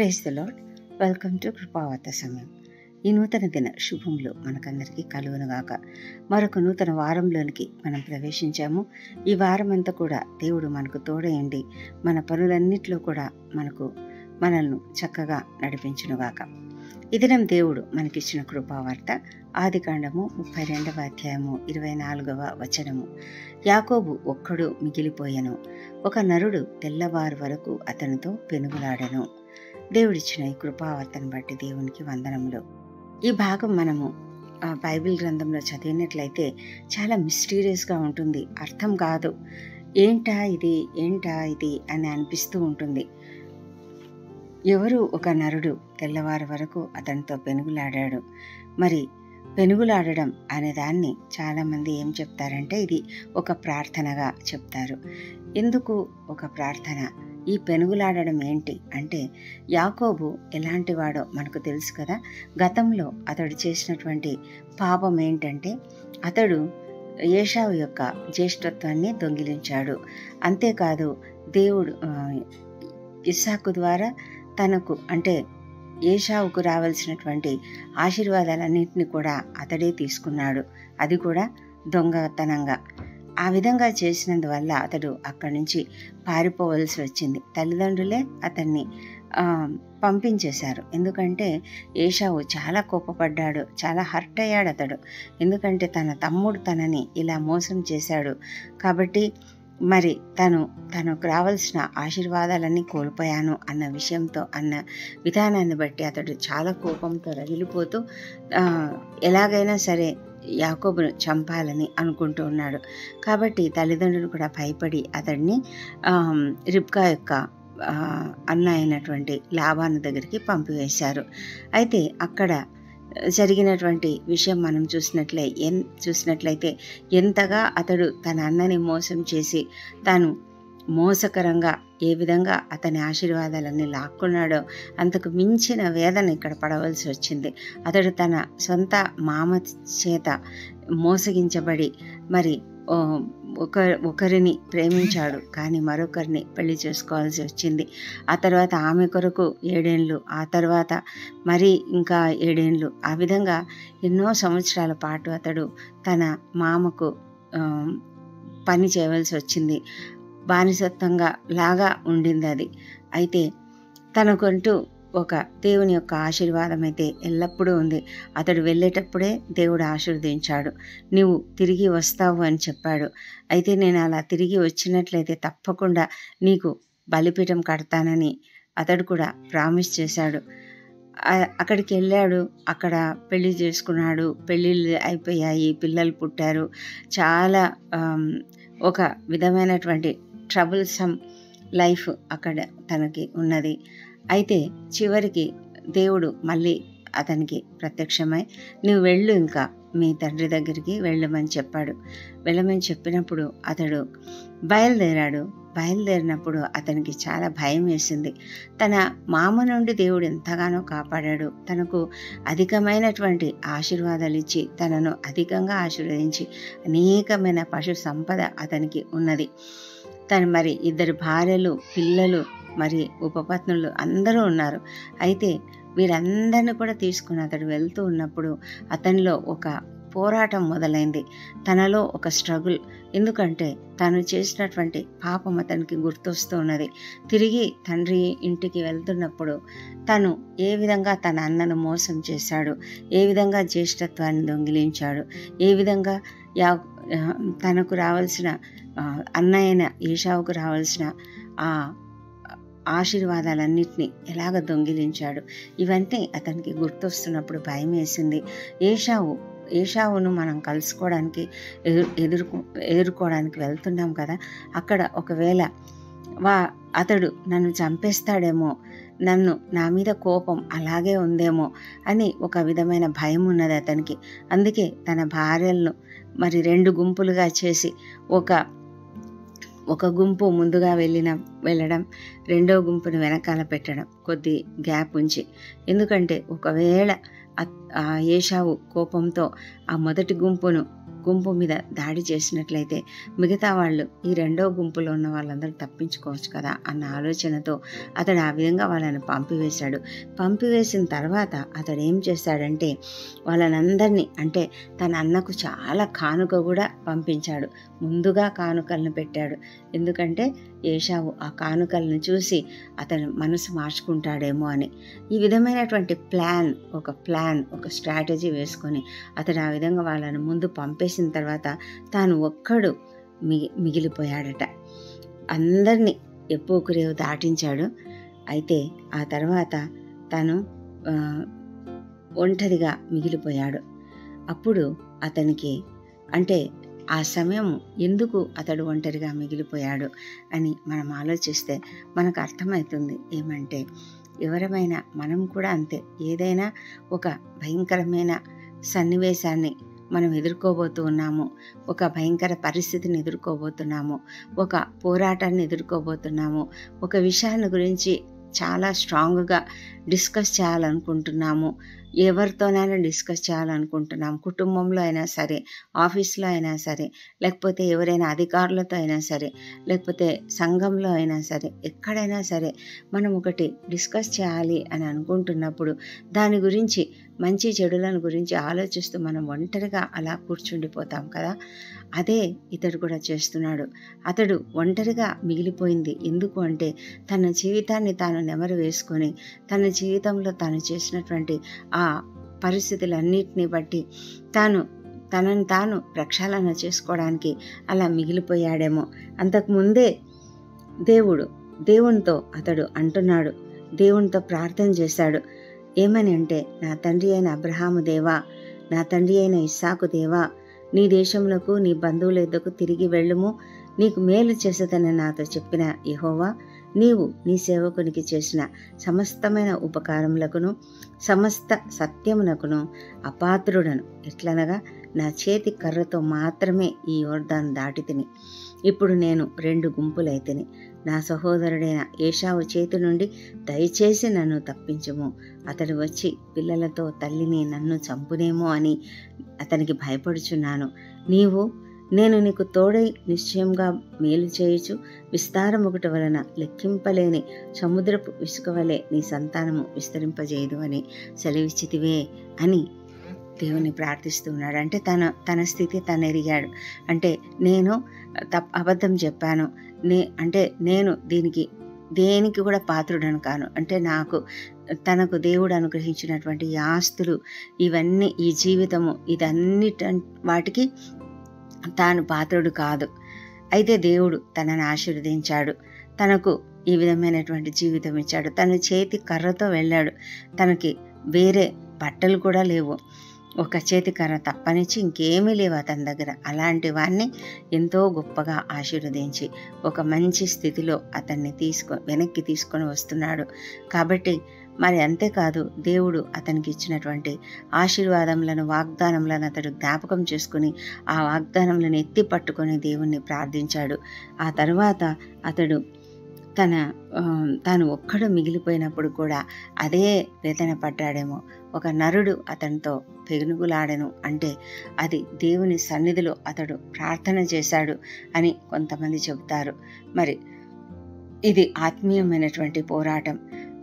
Praise the Lord. Welcome to Krupavartha సమయం. ఈ నూతన దిన శుభములు మనకందరికీ కలుగునుగాక. మరొక నూతన వారంలోనికి మనం ప్రవేశించాము. ఈ వారం అంతా కూడా దేవుడు మనకు తోడయండి మన పనులన్నిట్లో కూడా మనల్ని చక్కగా నడిపించునుగాక. ఈ దినం దేవుడు మనకిచ్చిన కృపావార్త ఆదికాండము 32వ అధ్యాయము 24వ వచనము. యాకోబు ఒక్కడు మిగిలిపోయెను, ఒక నరుడు తెల్లవారు వరకు అతనితో పెనుగులాడెను. దేవుడిచ్చిన ఈ కృపావార్తను బట్టి దేవునికి వందనములు. ఈ భాగం మనము బైబిల్ గ్రంథంలో చదివినట్లయితే చాలా మిస్టీరియస్గా ఉంటుంది. అర్థం కాదు, ఏంటా ఇది అని అనిపిస్తూ ఉంటుంది. ఎవరు ఒక నరుడు తెల్లవారు వరకు అతనితో పెనుగులాడాడు. మరి పెనుగులాడడం అనే దాన్ని చాలామంది ఏం చెప్తారంటే ఇది ఒక ప్రార్థనగా చెప్తారు. ఎందుకు ఒక ప్రార్థన? ఈ పెనుగులాడడం ఏంటి అంటే, యాకోబు ఎలాంటి వాడో మనకు తెలుసు కదా. గతంలో అతడు చేసినటువంటి పాపం ఏంటంటే, అతడు ఏశావు యొక్క జ్యేష్ఠత్వాన్ని దొంగిలించాడు. అంతేకాదు, దేవుడు ఇస్సాకు ద్వారా తనకు అంటే ఏశావుకు రావాల్సినటువంటి ఆశీర్వాదాలన్నింటినీ కూడా అతడే తీసుకున్నాడు, అది కూడా దొంగతనంగా. ఆ విధంగా చేసినందువల్ల అతడు అక్కడి నుంచి పారిపోవలసి వచ్చింది. తల్లిదండ్రులే అతన్ని పంపించేశారు. ఎందుకంటే ఏశావు చాలా కోపపడ్డాడు, చాలా హర్ట్ అయ్యాడు అతడు. ఎందుకంటే తన తమ్ముడు తనని ఇలా మోసం చేశాడు కాబట్టి మరి తనకు రావాల్సిన ఆశీర్వాదాలన్నీ కోల్పోయాను అన్న విషయంతో, అన్న విధానాన్ని బట్టి అతడు చాలా కోపంతో రగిలిపోతూ ఎలాగైనా సరే యాకోబును చంపాలని అనుకుంటూ ఉన్నాడు. కాబట్టి తల్లిదండ్రులు కూడా భయపడి అతడిని రిబ్కా యొక్క అన్న అయినటువంటి లాబాను దగ్గరికి పంపివేశారు. అయితే అక్కడ జరిగినటువంటి విషయం మనం చూసినట్లయితే ఎంతగా అతడు తన అన్నని మోసం చేసి తాను మోసకరంగా ఏ విధంగా అతని ఆశీర్వాదాలన్నీ లాక్కున్నాడో అంతకు మించిన వేదన ఇక్కడ పడవలసి వచ్చింది. అతడు తన సొంత మామ చేత మోసగించబడి మరి ఒకరిని ప్రేమించాడు, కానీ మరొకరిని పెళ్లి చేసుకోవాల్సి వచ్చింది. ఆ తర్వాత ఆమె కొరకు 7 ఏళ్ళు, ఆ తర్వాత మరి ఇంకా 7 ఏళ్ళు, ఆ విధంగా ఎన్నో సంవత్సరాల పాటు అతడు తన మామకు పని చేయవలసి వచ్చింది. బానిసత్వంగా లాగా ఉండింది అది. అయితే తనకంటూ ఒక దేవుని యొక్క ఆశీర్వాదం అయితే ఎల్లప్పుడూ ఉంది. అతడు వెళ్ళేటప్పుడే దేవుడు ఆశీర్వదించాడు. నీవు తిరిగి వస్తావు అని చెప్పాడు. అయితే నేను అలా తిరిగి వచ్చినట్లయితే తప్పకుండా నీకు బలిపీఠం కడతానని అతడు కూడా ప్రామిస్ చేశాడు. అక్కడికి వెళ్ళాడు, అక్కడ పెళ్లి చేసుకున్నాడు, పెళ్ళిళ్ళు అయిపోయాయి, పిల్లలు పుట్టారు. చాలా ఒక విధమైనటువంటి ట్రబుల్సమ్ లైఫ్ అక్కడ తనకి ఉన్నది. అయితే చివరికి దేవుడు మళ్ళీ అతనికి ప్రత్యక్షమై నువ్వు వెళ్ళు, ఇంకా మీ తండ్రి దగ్గరికి వెళ్ళమని చెప్పాడు. వెళ్ళమని చెప్పినప్పుడు అతడు బయలుదేరినప్పుడు అతనికి చాలా భయం వేసింది. తన మామ నుండి దేవుడు ఎంతగానో కాపాడాడు, తనకు అధికమైనటువంటి ఆశీర్వాదాలు ఇచ్చి తనను అధికంగా ఆశీర్వదించి అనేకమైన పశు సంపద అతనికి ఉన్నది. తను మరి 2 భార్యలు, పిల్లలు, మరి ఉపపత్నులు అందరూ ఉన్నారు. అయితే వీరందరినీ కూడా తీసుకుని అతడు వెళ్తూ ఉన్నప్పుడు అతనిలో ఒక పోరాటం మొదలైంది, తనలో ఒక స్ట్రగుల్. ఎందుకంటే తను చేసినటువంటి పాపం అతనికి గుర్తొస్తూ ఉన్నది. తిరిగి తండ్రి ఇంటికి వెళ్తున్నప్పుడు తను ఏ విధంగా తన అన్నను మోసం చేశాడు, ఏ విధంగా జ్యేష్ఠత్వాన్ని దొంగిలించాడు, ఏ విధంగా తనకు రావాల్సిన అన్న అయిన ఏశావుకు రావాల్సిన ఆ ఆశీర్వాదాలన్నింటినీ ఎలాగ దొంగిలించాడు, ఇవన్నీ అతనికి గుర్తొస్తున్నప్పుడు భయం వేసింది. ఏశావును మనం కలుసుకోవడానికి ఎదుర్కోవడానికి వెళ్తున్నాం కదా, అక్కడ ఒకవేళ అతడు నన్ను చంపేస్తాడేమో, నా మీద కోపం అలాగే ఉందేమో అని ఒక విధమైన భయం ఉన్నది అతనికి. అందుకే తన భార్యలను మరి 2 గుంపులుగా చేసి ఒక గుంపు ముందుగా వెళ్ళడం, రెండో గుంపును వెనకాల పెట్టడం, కొద్ది గ్యాప్ ఉంచి. ఎందుకంటే ఒకవేళ ఏశావు కోపంతో ఆ మొదటి గుంపును గుంపు మీద దాడి చేసినట్లయితే మిగతా వాళ్ళు ఈ రెండో గుంపులో ఉన్న వాళ్ళందరూ తప్పించుకోవచ్చు కదా అన్న ఆలోచనతో అతడు ఆ విధంగా వాళ్ళని పంపివేశాడు. పంపివేసిన తర్వాత అతడు ఏం చేశాడంటే వాళ్ళనందరినీ, అంటే తన అన్నకు చాలా కానుక కూడా పంపించాడు. ముందుగా కానుకలను పెట్టాడు. ఎందుకంటే ఏశావు ఆ కానుకలను చూసి అతను మనసు మార్చుకుంటాడేమో అని. ఈ విధమైనటువంటి ఒక స్ట్రాటజీ వేసుకొని అతడు ఆ విధంగా వాళ్ళని ముందు పంపేసిన తర్వాత తాను ఒక్కడు మిగిలిపోయాడట. అందరినీ ఎప్పుకురేవు దాటించాడు. అయితే ఆ తర్వాత తను ఒంటరిగా మిగిలిపోయాడు. అప్పుడు అతనికి, అంటే ఆ సమయం ఎందుకు అతడు ఒంటరిగా మిగిలిపోయాడు అని మనం ఆలోచిస్తే మనకు అర్థమవుతుంది. ఏమంటే ఎవరమైనా, మనం కూడా అంతే, ఏదైనా ఒక భయంకరమైన సన్నివేశాన్ని మనం ఎదుర్కోబోతూ ఉన్నాము, ఒక భయంకర పరిస్థితిని ఎదుర్కోబోతున్నాము, ఒక పోరాటాన్ని ఎదుర్కోబోతున్నాము, ఒక విషయాన్ని గురించి చాలా స్ట్రాంగ్గా డిస్కస్ చేయాలనుకుంటున్నాము, ఎవరితోనైనా డిస్కస్ చేయాలనుకుంటున్నాము, కుటుంబంలో అయినా సరే, ఆఫీస్లో అయినా సరే, లేకపోతే ఎవరైనా అధికారులతో అయినా సరే, లేకపోతే సంఘంలో అయినా సరే, ఎక్కడైనా సరే మనం ఒకటి డిస్కస్ చేయాలి అని అనుకుంటున్నప్పుడు దాని గురించి, మంచి చెడులను గురించి ఆలోచిస్తూ మనం ఒంటరిగా అలా కూర్చుండిపోతాం కదా. అదే ఇతడు కూడా చేస్తున్నాడు. అతడు ఒంటరిగా మిగిలిపోయింది ఎందుకు అంటే తన జీవితాన్ని తాను నెమరు వేసుకొని, తన జీవితంలో తాను చేసినటువంటి ఆ పరిస్థితులన్నిటిని బట్టి తనను తాను ప్రక్షాళన చేసుకోవడానికి అలా మిగిలిపోయాడేమో. అంతకుముందే దేవునితో అతడు అంటున్నాడు, దేవునితో ప్రార్థన చేశాడు. ఏమని అంటే, నా తండ్రి అయిన అబ్రహాము దేవా, నా తండ్రి అయిన ఇస్సాకు దేవా, నీ దేశములకు నీ బంధువుల యొద్దకు తిరిగి వెళ్ళుము, నీకు మేలు చేసేదని నాతో చెప్పిన యెహోవా, నీవు నీ సేవకునికి చేసిన సమస్తమైన ఉపకారములకును సమస్త సత్యమునకును అపాత్రుడను. ఎట్లనగా నా చేతి కర్రతో మాత్రమే ఈ యోర్దాను దాటి తిని, ఇప్పుడు నేను 2 గుంపులైతిని. నా సహోదరుడైన ఏశావు చేతి నుండి దయచేసి నన్ను తప్పించుము. అతడు వచ్చి పిల్లలతో తల్లిని నన్ను చంపునేమో అని అతనికి భయపడుచున్నాను. నేను నీకు తోడై నిశ్చయంగా మేలు చేయుచు విస్తారమొకటి వలన లెక్కింపలేని సముద్రపు ఇసుక వలె నీ సంతానము విస్తరింపజేయదు అని సెలవిచ్చితివే అని దేవుని ప్రార్థిస్తున్నాడు. అంటే తన స్థితి తను ఎరిగాడు. అంటే నేను అబద్ధం చెప్పాను, నేను దేనికి కూడా పాత్రుడను కాను. అంటే తనకు దేవుడు అనుగ్రహించినటువంటి ఈ ఆస్తులు, ఇవన్నీ, ఈ జీవితము, వాటికి తాను పాత్రుడు కాదు. అయితే దేవుడు తనను ఆశీర్వదించాడు, తనకు ఈ విధమైనటువంటి జీవితం ఇచ్చాడు. తన చేతి కర్రతో వెళ్ళాడు. తనకి వేరే బట్టలు కూడా లేవు, ఒక చేతి కర్ర తప్పనిచ్చి ఇంకేమీ లేవు అతని దగ్గర. అలాంటి వాడిని ఎంతో గొప్పగా ఆశీర్వదించి ఒక మంచి స్థితిలో అతన్ని వెనక్కి తీసుకొని వస్తున్నాడు. కాబట్టి మరి అంతేకాదు, దేవుడు అతనికి ఇచ్చినటువంటి ఆశీర్వాదములను, వాగ్దానములను అతడు జ్ఞాపకం చేసుకుని ఆ వాగ్దానములను ఎత్తి పట్టుకొని దేవుణ్ణి ప్రార్థించాడు. ఆ తర్వాత అతడు తాను ఒక్కడు మిగిలిపోయినప్పుడు కూడా అదే వేదన పడ్డాడేమో. ఒక నరుడు అతనితో పెనుగులాడెను, అంటే అది దేవుని సన్నిధిలో అతడు ప్రార్థన చేశాడు అని కొంతమంది చెబుతారు. మరి ఇది ఆత్మీయమైనటువంటి పోరాటం.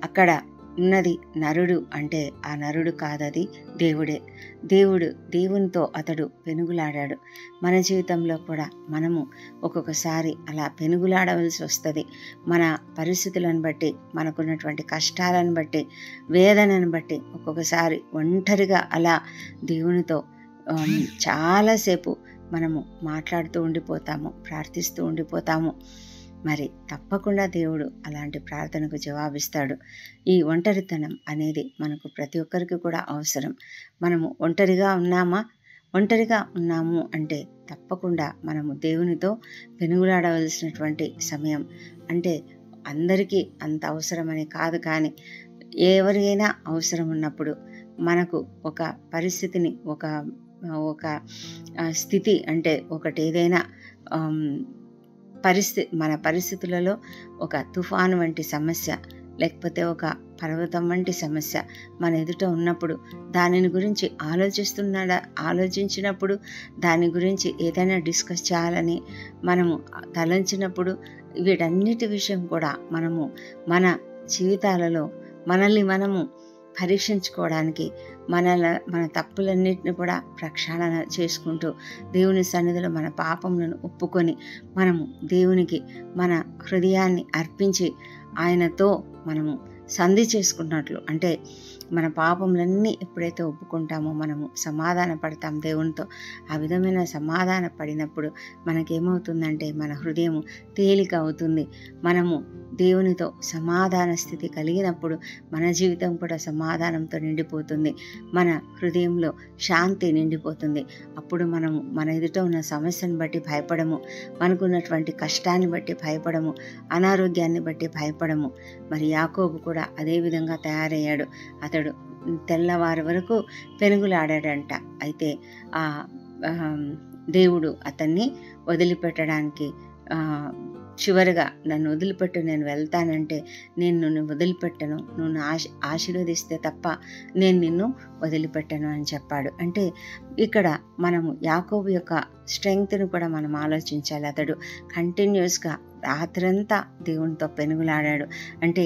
అక్కడ ఉన్నది నరుడు అంటే ఆ నరుడు కాదది దేవుడే. దేవునితో అతడు పెనుగులాడాడు. మన జీవితంలో కూడా మనము ఒక్కొక్కసారి అలా పెనుగులాడవలసి వస్తుంది. మన పరిస్థితులను బట్టి, మనకున్నటువంటి కష్టాలను బట్టి, వేదనను బట్టి ఒక్కొక్కసారి ఒంటరిగా అలా దేవునితో చాలాసేపు మనము మాట్లాడుతూ ఉండిపోతాము, ప్రార్థిస్తూ ఉండిపోతాము. మరి తప్పకుండా దేవుడు అలాంటి ప్రార్థనకు జవాబిస్తాడు. ఈ ఒంటరితనం అనేది మనకు ప్రతి ఒక్కరికి కూడా అవసరం. మనము ఒంటరిగా ఉన్నాము అంటే తప్పకుండా మనము దేవునితో పెనుగులాడవలసినటువంటి సమయం. అంటే అందరికీ అంత అవసరమని కాదు, కానీ ఎవరికైనా అవసరం ఉన్నప్పుడు మనకు ఒక పరిస్థితిని, ఒక స్థితి, అంటే ఒకటి ఏదైనా మన పరిస్థితులలో ఒక తుఫాను వంటి సమస్య లేకపోతే ఒక పర్వతం వంటి సమస్య మన ఎదుట ఉన్నప్పుడు దానిని గురించి ఆలోచించినప్పుడు దాని గురించి ఏదైనా డిస్కస్ చేయాలని మనము తలంచినప్పుడు వీటన్నిటి విషయం కూడా మనము మన జీవితాలలో మనల్ని మనము పరీక్షించుకోవడానికి మన తప్పులన్నిటిని కూడా ప్రక్షాళన చేసుకుంటూ దేవుని సన్నిధిలో మన పాపములను ఒప్పుకొని మనము దేవునికి మన హృదయాన్ని అర్పించి ఆయనతో మనము సంధి చేసుకున్నట్లు, అంటే మన పాపములన్నీ ఎప్పుడైతే ఒప్పుకుంటామో మనము సమాధాన పడతాం దేవునితో. ఆ విధమైన సమాధాన పడినప్పుడు మనకేమవుతుందంటే మన హృదయము తేలిక అవుతుంది. మనము దేవునితో సమాధాన స్థితి కలిగినప్పుడు మన జీవితం కూడా సమాధానంతో నిండిపోతుంది. మన హృదయంలో శాంతి నిండిపోతుంది. అప్పుడు మనము మన ఎదుట ఉన్న సమస్యను బట్టి భయపడము, మనకున్నటువంటి కష్టాన్ని బట్టి భయపడము, అనారోగ్యాన్ని బట్టి భయపడము. మరి యాకోబు కూడా అదే విధంగా తయారయ్యాడు. అతడు తెల్లవారి వరకు పెనుగులాడాడంట. అయితే దేవుడు అతన్ని వదిలిపెట్టడానికి చివరిగా నన్ను వదిలిపెట్టు, నేను వెళ్తానంటే నేను నిన్ను వదిలిపెట్టను, నువ్వు ఆశీర్వదిస్తే తప్ప నేను నిన్ను వదిలిపెట్టను అని చెప్పాడు. అంటే ఇక్కడ మనము యాకోబు యొక్క స్ట్రెంగ్త్ని కూడా మనం ఆలోచించాలి. అతడు కంటిన్యూస్గా రాత్రంతా దేవునితో పెనుగులాడాడు. అంటే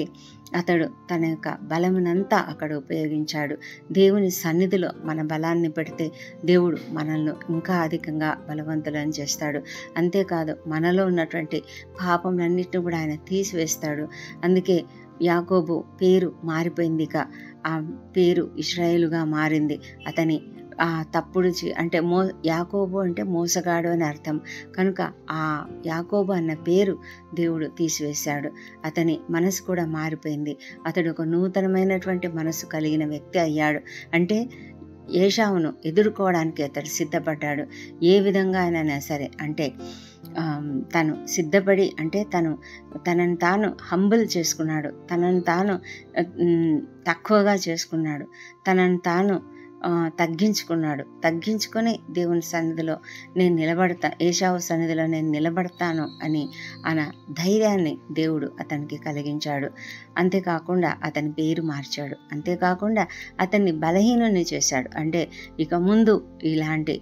అతడు తన యొక్క బలమునంతా అక్కడ ఉపయోగించాడు. దేవుని సన్నిధిలో మన బలాన్ని పెడితే దేవుడు మనల్ని ఇంకా అధికంగా బలవంతులను చేస్తాడు. అంతేకాదు మనలో ఉన్నటువంటి పాపములన్నిటిని కూడా ఆయన తీసివేస్తాడు. అందుకే యాకోబు పేరు మారిపోయింది. ఇక ఆ పేరు ఇశ్రాయేలుగా మారింది. అతని ఆ తప్పుడు అంటే యాకోబు అంటే మోసగాడు అని అర్థం కనుక ఆ యాకోబు అన్న పేరు దేవుడు తీసివేశాడు. అతని మనసు కూడా మారిపోయింది. అతడు ఒక నూతనమైనటువంటి మనసు కలిగిన వ్యక్తి అయ్యాడు. అంటే ఏశావును ఎదుర్కోవడానికి అతడు సిద్ధపడ్డాడు. ఏ విధంగా అయినా సరే, అంటే తను సిద్ధపడి, అంటే తనను తాను హంబుల్ చేసుకున్నాడు, తనను తాను తక్కువగా చేసుకున్నాడు, తనను తాను తగ్గించుకొని దేవుని సన్నిధిలో నేను నిలబడతా, ఏశావు సన్నిధిలో నేను నిలబడతాను అని అన్న ధైర్యాన్ని దేవుడు అతనికి కలిగించాడు. అంతేకాకుండా అతని పేరు మార్చాడు. అంతేకాకుండా అతన్ని బలహీనుని చేశాడు. అంటే ఇక ముందు ఇలాంటి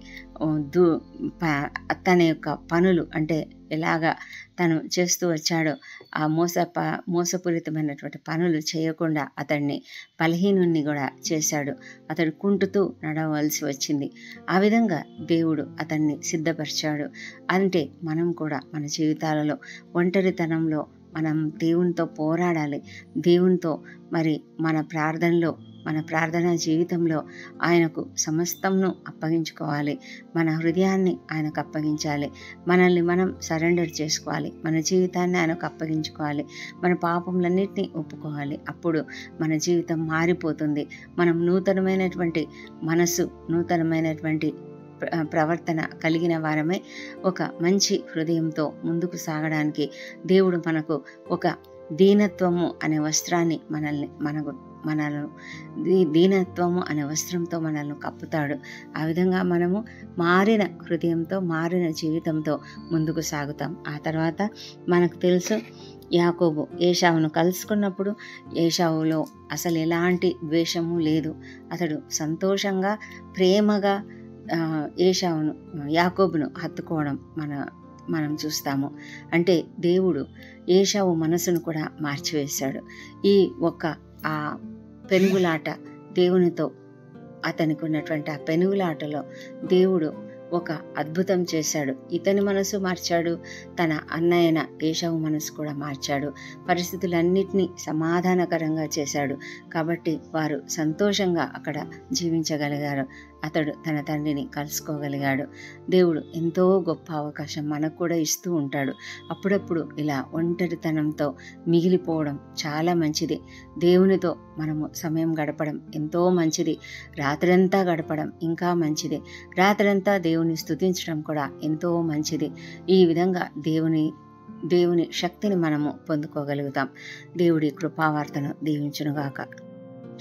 తన యొక్క పనులు, అంటే ఎలాగా తను చేస్తూ వచ్చాడో ఆ మోసపూరితమైనటువంటి పనులు చేయకుండా అతన్ని బలహీనుణ్ణి కూడా చేశాడు. అతడు కుంటుతూ నడవలసి వచ్చింది. ఆ విధంగా దేవుడు అతన్ని సిద్ధపరిచాడు. అంటే మనం కూడా మన జీవితాలలో ఒంటరితనంలో మనం దేవునితో పోరాడాలి. దేవునితో మరి మన ప్రార్థనా జీవితంలో ఆయనకు సమస్తంను అప్పగించుకోవాలి. మన హృదయాన్ని ఆయనకు అప్పగించాలి. మనల్ని మనం సరెండర్ చేసుకోవాలి. మన జీవితాన్ని ఆయనకు అప్పగించుకోవాలి. మన పాపములన్నిటినీ ఒప్పుకోవాలి. అప్పుడు మన జీవితం మారిపోతుంది. మనం నూతనమైనటువంటి మనసు, నూతనమైనటువంటి ప్రవర్తన కలిగిన వారమై ఒక మంచి హృదయంతో ముందుకు సాగడానికి దేవుడు మనకు ఒక దీనత్వము అనే వస్త్రాన్ని దీనత్వము అనే వస్త్రంతో మనల్ని కప్పుతాడు. ఆ విధంగా మనము మారిన హృదయంతో, మారిన జీవితంతో ముందుకు సాగుతాం. ఆ తర్వాత మనకు తెలుసు, యాకోబు ఏశావును కలుసుకున్నప్పుడు ఏశావులో అసలు ఎలాంటి ద్వేషము లేదు. అతడు సంతోషంగా, ప్రేమగా యాకోబును హత్తుకోవడం మనం చూస్తాము. అంటే దేవుడు ఏశావు మనసును కూడా మార్చివేశాడు. ఈ ఆ పెనుగులాట దేవునితో అతనికి ఉన్నటువంటి ఆ పెనుగులాటలో దేవుడు ఒక అద్భుతం చేశాడు. ఇతని మనసు మార్చాడు, తన అన్నయ్యన ఏశావు మనసు కూడా మార్చాడు. పరిస్థితులన్నిటినీ సమాధానకరంగా చేశాడు. కాబట్టి వారు సంతోషంగా అక్కడ జీవించగలిగారు. అతడు తన తండ్రిని కలుసుకోగలిగాడు. దేవుడు ఎంతో గొప్ప అవకాశం మనకు కూడా ఇస్తూ ఉంటాడు. అప్పుడప్పుడు ఇలా ఒంటరితనంతో మిగిలిపోవడం చాలా మంచిది. దేవునితో మనము సమయం గడపడం ఎంతో మంచిది. రాత్రంతా గడపడం ఇంకా మంచిది. రాత్రంతా దేవుని స్తుతించడం కూడా ఎంతో మంచిది. ఈ విధంగా దేవుని శక్తిని మనము పొందుకోగలుగుతాం. దేవుడి కృపావార్తను దీవించునుగాక.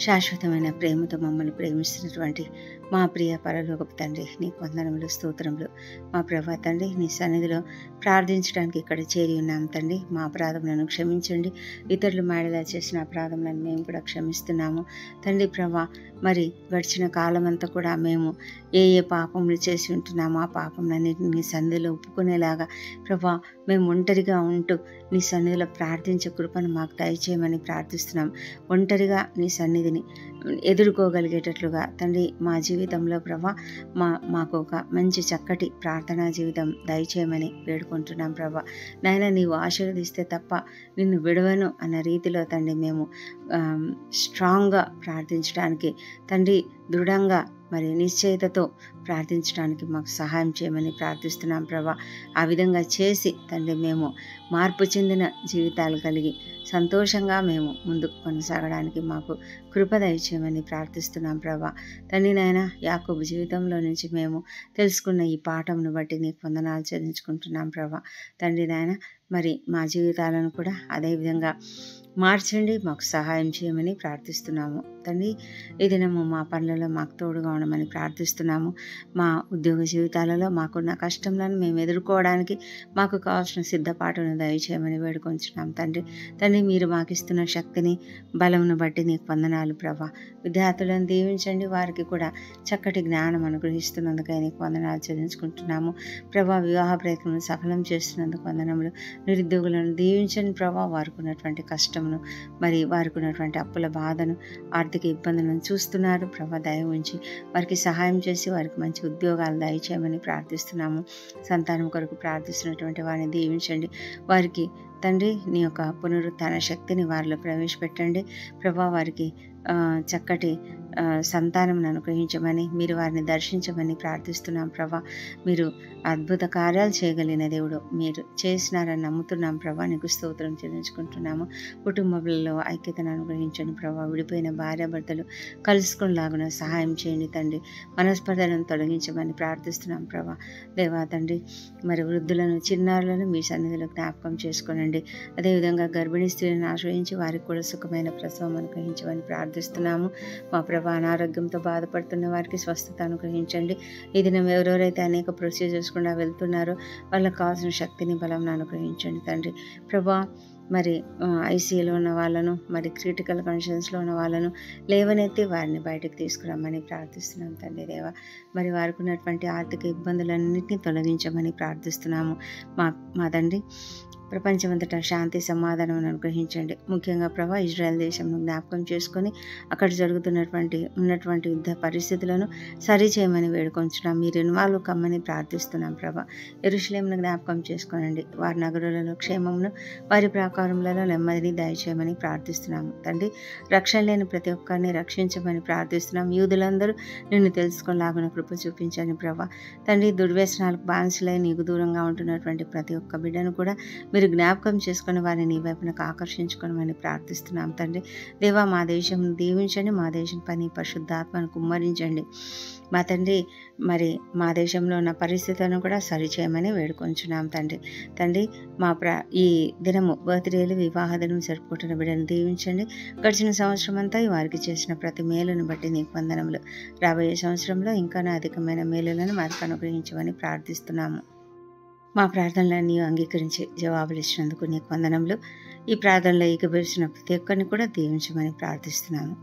శాశ్వతమైన ప్రేమతో మమ్మల్ని ప్రేమిస్తున్నటువంటి మా ప్రియ పరలోకపు తండ్రి, నీకు వందనములు, స్తోత్రములు. మా ప్రభా తండ్రి, నీ సన్నిధిలో ప్రార్థించడానికి ఇక్కడ చేరి ఉన్నాం తండ్రి. మా అపరాధములను క్షమించండి. ఇతరులు మాడలా చేసిన అపరాధములను మేము కూడా క్షమిస్తున్నాము తండ్రి. ప్రభా మరి గడిచిన కాలం అంతా కూడా మేము ఏ పాపములు చేసి ఉంటున్నామో ఆ పాపములన్నిటిని నీ సన్నిధిలో ఒప్పుకునేలాగా ప్రభా మేము ఒంటరిగా ఉంటూ నీ సన్నిధిలో ప్రార్థించే కృపను మాకు దయచేయమని ప్రార్థిస్తున్నాం. ఒంటరిగా నీ సన్నిధిని ఎదుర్కోగలిగేటట్లుగా తండ్రి మా జీవితంలో ప్రభా మాకు ఒక మంచి చక్కటి ప్రార్థనా జీవితం దయచేయమని వేడుకుంటున్నాం ప్రభా. నాయన, నీవు ఆశీర్వదిస్తే తప్ప నిన్ను విడవను అన్న రీతిలో తండ్రి మేము స్ట్రాంగ్గా ప్రార్థించడానికి తండ్రి, దృఢంగా మరి నిశ్చయితతో ప్రార్థించడానికి మాకు సహాయం చేయమని ప్రార్థిస్తున్నాం ప్రభా. ఆ విధంగా చేసి తండ్రి మేము మార్పు చెందిన జీవితాలు కలిగి సంతోషంగా మేము ముందుకు కొనసాగడానికి మాకు కృప దయచేయమని ప్రార్థిస్తున్నాం ప్రభా. తండ్రి నాయన, యాకోబు జీవితంలో నుంచి మేము తెలుసుకున్న ఈ పాఠంను బట్టి నీకు వందనాలు చెల్లించుకుంటున్నాం ప్రభా. తండ్రి నాయన, మరి మా జీవితాలను కూడా అదేవిధంగా మార్చండి, మాకు సహాయం చేయమని ప్రార్థిస్తున్నాము తండ్రి. ఈ దినము మా పనులలో మాకు తోడుగా ఉండమని ప్రార్థిస్తున్నాము. మా ఉద్యోగ జీవితాలలో మాకున్న కష్టంలను మేము ఎదుర్కోవడానికి మాకు కావాల్సిన సిద్ధపాటును దయచేయమని వేడుకొంచున్నాం తండ్రి. తండ్రి, మీరు మాకు ఇస్తున్న శక్తిని, బలమును బట్టి నీకు వందనాలు ప్రభా. విద్యార్థులను దీవించండి, వారికి కూడా చక్కటి జ్ఞానం అనుగ్రహిస్తున్నందుకై నీకు వందనాలు చెల్లించుకుంటున్నాము ప్రభా. వివాహ ప్రయత్నం సఫలం చేస్తున్నందుకు వందనములు. నిరుద్యోగులను దీవించండి ప్రభా. వారికి ఉన్నటువంటి కష్టమును, మరి వారికి ఉన్నటువంటి అప్పుల బాధను, ఆర్థిక ఇబ్బందులను చూస్తున్నారు ప్రభా. దయ ఉంచి వారికి సహాయం చేసి వారికి మంచి ఉద్యోగాలు దయచేయమని ప్రార్థిస్తున్నాము. సంతానం కొరకు ప్రార్థిస్తున్నటువంటి వారిని దీవించండి. వారికి తండ్రి నీ యొక్క పునరుత్థాన శక్తిని వారిలో ప్రవేశపెట్టండి ప్రభా. వారికి చక్కటి సంతానం అనుగ్రహించమని, మీరు వారిని దర్శించమని ప్రార్థిస్తున్నాం ప్రభా. మీరు అద్భుత కార్యాలు చేయగలిగిన దేవుడు, మీరు చేసినారని నమ్ముతున్నాం ప్రభా. నీకు స్తోత్రం చెల్లించుకుంటున్నాము. కుటుంబంలో ఐక్యతను అనుగ్రహించండి ప్రభా. విడిపోయిన భార్యాభర్తలు కలుసుకునేలాగున సహాయం చేయండి తండ్రి. మనస్పర్ధలను తొలగించమని ప్రార్థిస్తున్నాం ప్రభా. దేవా తండ్రి, మరి వృద్ధులను, చిన్నారులను మీ సన్నిధిలో జ్ఞాపకం చేసుకోనండి. అదేవిధంగా గర్భిణీ స్త్రీలను ఆశ్రయించి వారికి కూడా సుఖమైన ప్రసవం అనుగ్రహించమని ప్రార్థిస్తున్నాము. మా ప్రభా, అనారోగ్యంతో బాధపడుతున్న వారికి స్వస్థత అనుగ్రహించండి. ఈ దినం ఎవరెవరైతే అనేక ప్రొసీజర్స్ కూడా వెళ్తున్నారో వాళ్ళకి కావాల్సిన శక్తిని, బలం అనుగ్రహించండి తండ్రి. ప్రభా, మరి ఐసీయూలో ఉన్న వాళ్ళను, మరి క్రిటికల్ కండిషన్స్లో ఉన్న వాళ్ళను లేవనెత్తి వారిని బయటకు తీసుకురమ్మని ప్రార్థిస్తున్నాం తండ్రి దేవా. మరి వారికి ఉన్నటువంటి ఆర్థిక ఇబ్బందులన్నింటినీ తొలగించమని ప్రార్థిస్తున్నాము మా తండ్రి. ప్రపంచమంతటా శాంతి, సమాధానం అనుగ్రహించండి. ముఖ్యంగా ప్రభా, ఇజ్రాయెల్ దేశంను జ్ఞాపకం చేసుకొని అక్కడ ఉన్నటువంటి యుద్ధ పరిస్థితులను సరిచేయమని వేడుకొంచున్నాం. మీరు ఇన్వాల్వ్ కమ్మని ప్రార్థిస్తున్నాం ప్రభా. యెరూషలేమును జ్ఞాపకం చేసుకోనండి. వారి నగరులలో క్షేమమును, వారి ప్రాకారములలో నెమ్మదిని దయచేయమని ప్రార్థిస్తున్నాము తండ్రి. రక్షణ లేని ప్రతి ఒక్కరిని రక్షించమని ప్రార్థిస్తున్నాం. యూదులందరూ నిన్ను తెలుసుకునేలాగున కృప చూపించండి ప్రభా. తండ్రి, దుర్వ్యసనాలకు బానిసలై నీకు దూరంగా ఉంటున్నటువంటి ప్రతి ఒక్క బిడ్డను కూడా మీరు జ్ఞాపకం చేసుకుని వారిని నీ వైపునకు ఆకర్షించుకోమని ప్రార్థిస్తున్నాం తండ్రి దేవా. మా దేశం దీవించండి. మా దేశం పని పరిశుద్ధాత్మను కుమ్మరించండి మా తండ్రి. మరి మా దేశంలో ఉన్న పరిస్థితులను కూడా సరిచేయమని వేడుకొంచున్నాం తండ్రి. ఈ దినము బర్త్డేలు, వివాహ దినం జరుపుకుంటున్న బిడ్డను దీవించండి. గడిచిన సంవత్సరం అంతా వారికి చేసిన ప్రతి మేలును బట్టి నీకు వందనములు. రాబోయే సంవత్సరంలో ఇంకా అధికమైన మేలులను వారికి అనుగ్రహించమని ప్రార్థిస్తున్నాము. మా ప్రార్థనలన్నీ అంగీకరించి జవాబులు ఇచ్చినందుకు నీకు వందనములు. ఈ ప్రార్థనలో ఏకీభవించిన ప్రతి ఒక్కరిని కూడా దీవించమని ప్రార్థిస్తున్నాము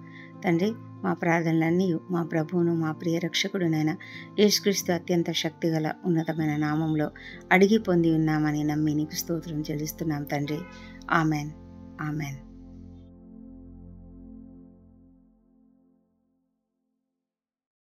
తండ్రి. మా ప్రార్థనలన్నీ మా ప్రభువును, మా ప్రియ రక్షకుడునైన యేసుక్రీస్తు అత్యంత శక్తిగల ఉన్నతమైన నామంలో అడిగి పొంది ఉన్నామని నమ్మి నీకు స్తోత్రం చెల్లిస్తున్నాం తండ్రి. Amen, amen.